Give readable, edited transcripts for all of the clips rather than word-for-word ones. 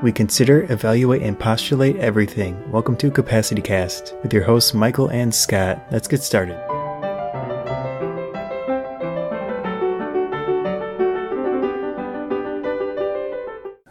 We consider, evaluate, and postulate everything. Welcome to Capacity Cast with your hosts Michael and Scott. Let's get started.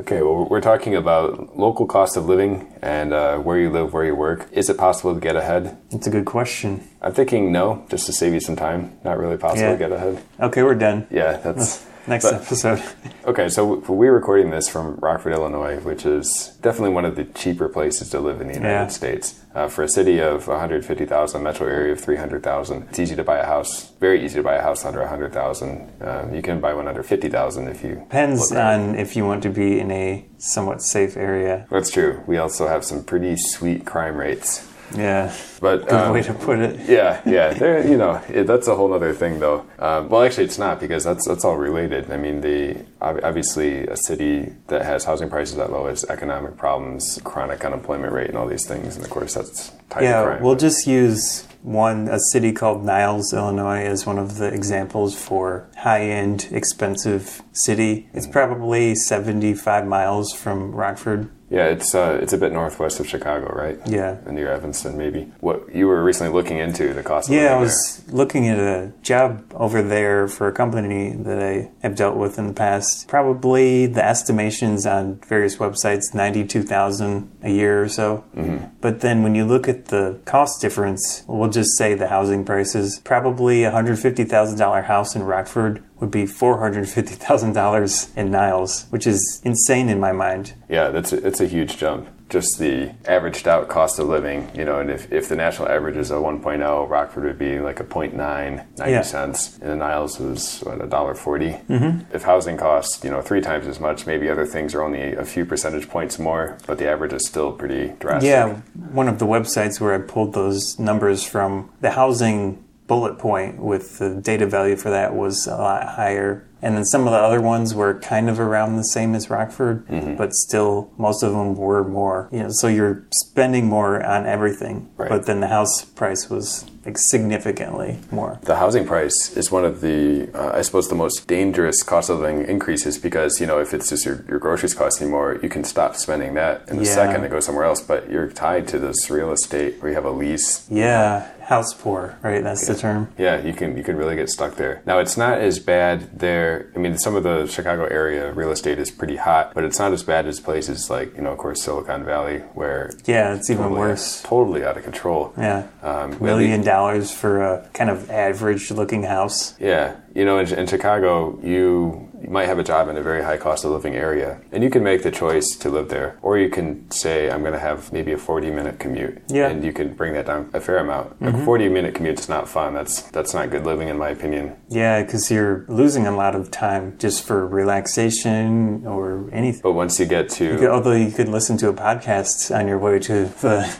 Okay, well, we're talking about local cost of living and where you live, where you work. Is it possible to get ahead? That's a good question. I'm thinking no, just to save you some time. Not really possible to get ahead. Okay, we're done. Yeah, that's... Next episode. Okay, so we're recording this from Rockford, Illinois, which is definitely one of the cheaper places to live in the United States. For a city of 150,000, metro area of 300,000, it's easy to buy a house. Very easy to buy a house under 100,000. You can buy one under 50,000 if you... Depends on if you want to be in a somewhat safe area. That's true. We also have some pretty sweet crime rates. Yeah, but good way to put it. Yeah. There, that's a whole other thing, though. Well, actually, it's not, because that's all related. I mean, obviously, a city that has housing prices that low has economic problems, chronic unemployment rate, and all these things. And of course, that's tied to crime. Yeah, we'll just use a city called Niles, Illinois, as one of the examples for high-end, expensive city. It's probably 75 miles from Rockford. Yeah, it's a bit northwest of Chicago, right? Yeah. And near Evanston, maybe. What you were recently looking into, the cost of living I was looking at a job over there for a company that I have dealt with in the past. Probably the estimations on various websites, $92,000 a year or so. Mm-hmm. But then when you look at the cost difference, we'll just say the housing prices, probably a $150,000 house in Rockford would be $450,000 in Niles, which is insane in my mind. Yeah, it's a huge jump. Just the averaged out cost of living, and if the national average is a 1.0, Rockford would be like a 0.9, 90 cents. And the Niles was, $1.40. Mm-hmm. If housing costs, 3 times as much, maybe other things are only a few percentage points more, but the average is still pretty drastic. Yeah, one of the websites where I pulled those numbers from, the housing bullet point with the data value for that was a lot higher. And then some of the other ones were kind of around the same as Rockford, but still most of them were more. So you're spending more on everything, right. But then the house price was significantly more. The housing price is one of the, I suppose, the most dangerous cost of living increases because, if it's just your groceries costing more, you can stop spending that in a second and go somewhere else, but you're tied to this real estate where you have a lease. Yeah, house poor, right? That's the term. Yeah, you can really get stuck there. Now, it's not as bad there. I mean, some of the Chicago area real estate is pretty hot, but it's not as bad as places like, of course, Silicon Valley, where... Yeah, it's even worse. Totally out of control. Yeah. $1 million for a kind of average-looking house. Yeah. In Chicago, you might have a job in a very high cost of living area, and you can make the choice to live there. Or you can say, I'm going to have maybe a 40-minute commute. Yeah. And you can bring that down a fair amount. Mm-hmm. A 40-minute commute is not fun. That's not good living, in my opinion. Yeah, because you're losing a lot of time just for relaxation or anything. But once you get to... Although you could listen to a podcast on your way to the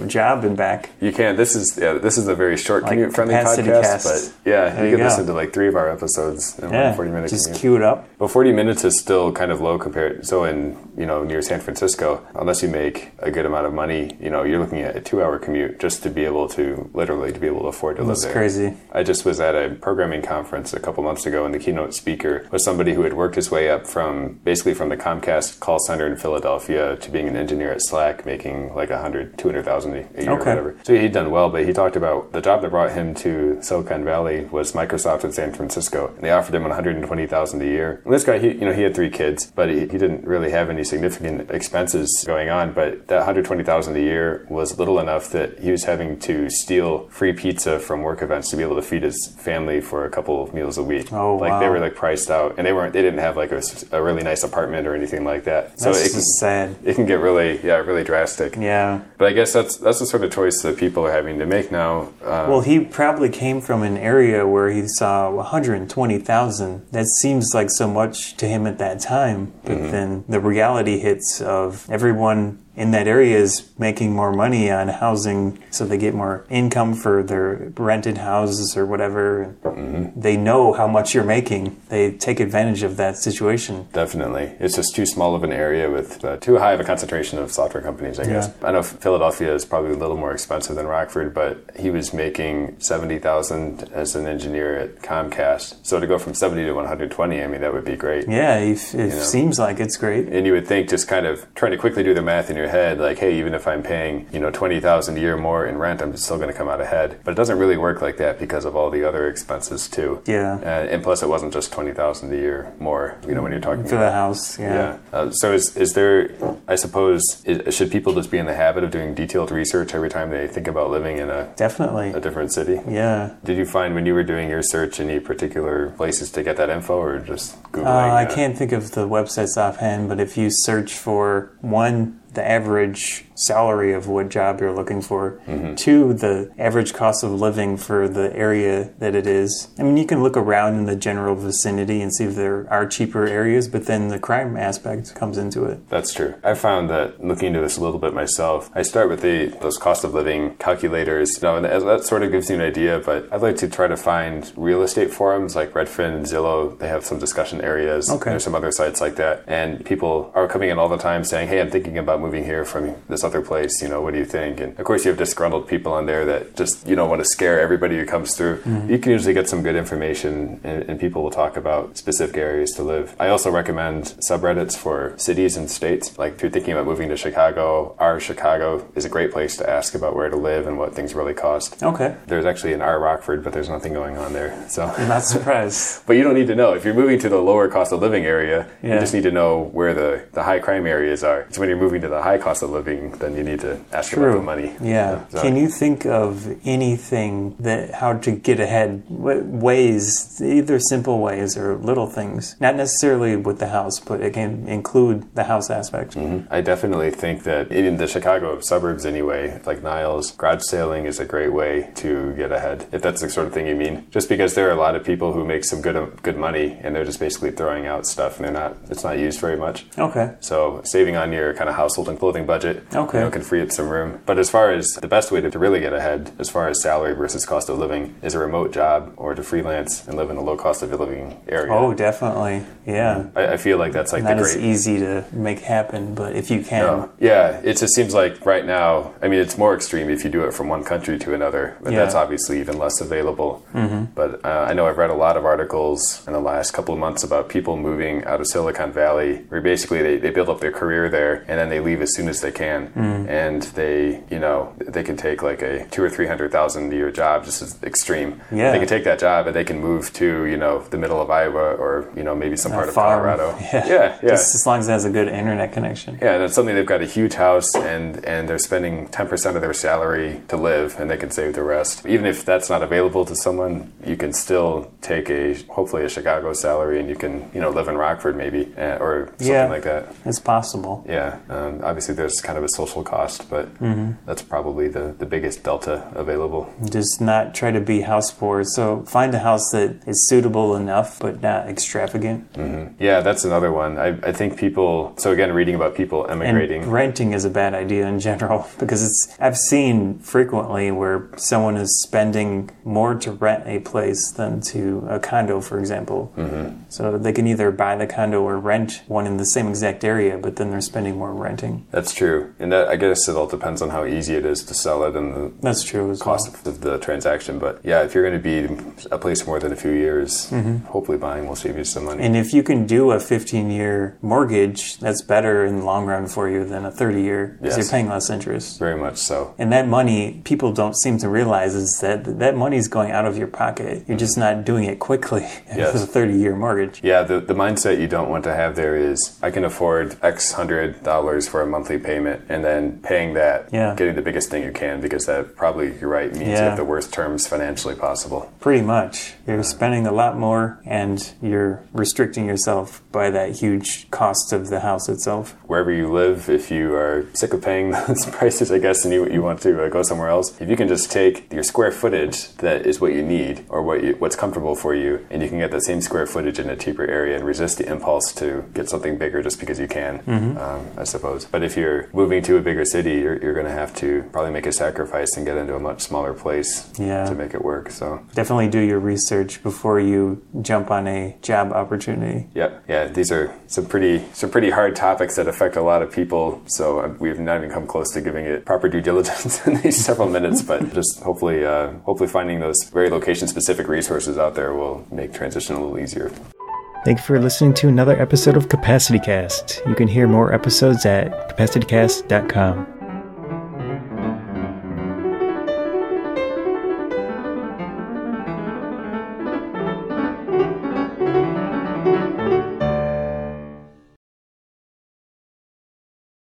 job and back. You can. This is a very short commute-friendly podcast. But yeah, you can listen to like 3 of our episodes in 40-minute commute. Just queue it up. But 40 minutes is still kind of low compared. So in, near San Francisco, unless you make a good amount of money, you're looking at a 2-hour commute just to be able to afford to live there. That's crazy. I just was at a programming conference a couple months ago, and the keynote speaker was somebody who had worked his way up from the Comcast call center in Philadelphia to being an engineer at Slack, making like $200,000 a year or whatever. So he'd done well, but he talked about the job that brought him to Silicon Valley was Microsoft in San Francisco, and they offered him $120,000 a year. And this guy, he had 3 kids, but he didn't really have any significant expenses going on, but that $120,000 a year was little enough that he was having to steal free pizza from work events to be able to feed his family for a couple of meals a week. Oh, wow. They were priced out, and they didn't have like a really nice apartment or anything like that. That's just sad. It can get really drastic. Yeah. But I guess that's the sort of choice that people are having to make now. Well, he probably came from an area where he saw 120,000. That seems like so much to him at that time. But then the reality hits of everyone in that area is making more money on housing, so they get more income for their rented houses or whatever. They know how much you're making. They take advantage of that situation. Definitely. It's just too small of an area with too high of a concentration of software companies, I guess. I know Philadelphia is probably a little more expensive than Rockford, but he was making $70,000 as an engineer at Comcast. So to go from 70 to 120, I mean, that would be great. Yeah, it seems like it's great. And you would think, just kind of trying to quickly do the math in your head, like, hey, even if I'm paying, $20,000 a year more in rent, I'm still going to come out ahead. But it doesn't really work like that because of all the other expenses too. Yeah. And plus, it wasn't just $20,000 a year more, when you're talking for the house. Yeah. So is there, I suppose, should people just be in the habit of doing detailed research every time they think about living in a different city? Yeah. Did you find when you were doing your search any particular places to get that info, or just Googling? I can't think of the websites offhand, but if you search for the average salary of what job you're looking for, 2, the average cost of living for the area that it is. I mean, you can look around in the general vicinity and see if there are cheaper areas, but then the crime aspect comes into it. That's true. I found that looking into this a little bit myself, I start with those cost of living calculators, and that sort of gives you an idea, but I'd like to try to find real estate forums like Redfin and Zillow. They have some discussion areas. Okay. There's some other sites like that, and people are coming in all the time saying, hey, I'm thinking about moving here from this other place, what do you think? And of course you have disgruntled people on there that just want to scare everybody who comes through. You can usually get some good information, and people will talk about specific areas to live. I also recommend subreddits for cities and states. Like if you're thinking about moving to Chicago, our Chicago is a great place to ask about where to live and what things really cost. Okay. There's actually an R Rockford, but there's nothing going on there. So I'm not surprised. But you don't need to know. If you're moving to the lower cost of living area, you just need to know where the high crime areas are. So when you're moving to the high cost of living, then you need to ask about the money. Yeah. Can you think of anything how to get ahead? Ways, either simple ways or little things, not necessarily with the house, but it can include the house aspect. I definitely think that in the Chicago suburbs anyway, like Niles, garage sailing is a great way to get ahead, if that's the sort of thing you mean. Just because there are a lot of people who make some good money, and they're just basically throwing out stuff, and it's not used very much. Okay. So saving on your kind of household and clothing budget, can free up some room. But as far as the best way to really get ahead, as far as salary versus cost of living, is a remote job or to freelance and live in a low cost of living area. Oh, definitely. Yeah. I feel like that's like not as easy to make happen, but if you can. No. Yeah, it just seems like right now, I mean, it's more extreme if you do it from one country to another, but that's obviously even less available. But I know I've read a lot of articles in the last couple of months about people moving out of Silicon Valley, where basically they build up their career there and then they leave as soon as they can. And they can take like a $200,000 or $300,000 a year job, just as extreme. Yeah. They can take that job and they can move to, the middle of Iowa or, maybe some part of Colorado. Yeah. Just as long as it has a good internet connection. Yeah, and it's something they've got a huge house and they're spending 10% of their salary to live, and they can save the rest. Even if that's not available to someone, you can still take hopefully a Chicago salary, and you can, live in Rockford maybe, or something like that. It's possible. Yeah. Obviously there's kind of a social cost, but that's probably the biggest delta available. Just not try to be house poor. So find a house that is suitable enough, but not extravagant. Yeah, that's another one. I think people, so again, reading about people emigrating. And renting is a bad idea in general, because I've seen frequently where someone is spending more to rent a place than to a condo, for example. So they can either buy the condo or rent one in the same exact area, but then they're spending more renting. That's true. And I guess it all depends on how easy it is to sell it and that's true as cost of the transaction. But yeah, if you're going to be a place more than a few years, hopefully buying will save you some money. And if you can do a 15-year mortgage, that's better in the long run for you than a 30-year, because you're paying less interest. Very much so. And that money, people don't seem to realize, is that money is going out of your pocket. You're just not doing it quickly. If it's a 30-year mortgage. Yeah, the mindset you don't want to have there is, I can afford X $100 for a monthly payment, and then paying that, getting the biggest thing you can, because that probably, you're right, means you have the worst terms financially possible. Pretty much. You're spending a lot more, and you're restricting yourself by that huge cost of the house itself. Wherever you live, if you are sick of paying those prices, I guess, and you want to go somewhere else, if you can just take your square footage that is what you need, or what's comfortable for you, and you can get that same square footage in a cheaper area and resist the impulse to get something bigger just because you can, I suppose. But if you're moving to a bigger city, you're going to have to probably make a sacrifice and get into a much smaller place to make it work. So definitely do your research before you jump on a job opportunity. Yeah. These are some pretty hard topics that affect a lot of people. So we've not even come close to giving it proper due diligence in these several minutes, but just hopefully finding those very location-specific resources out there will make transition a little easier. Thank you for listening to another episode of CapacityCast. You can hear more episodes at capacitycast.com.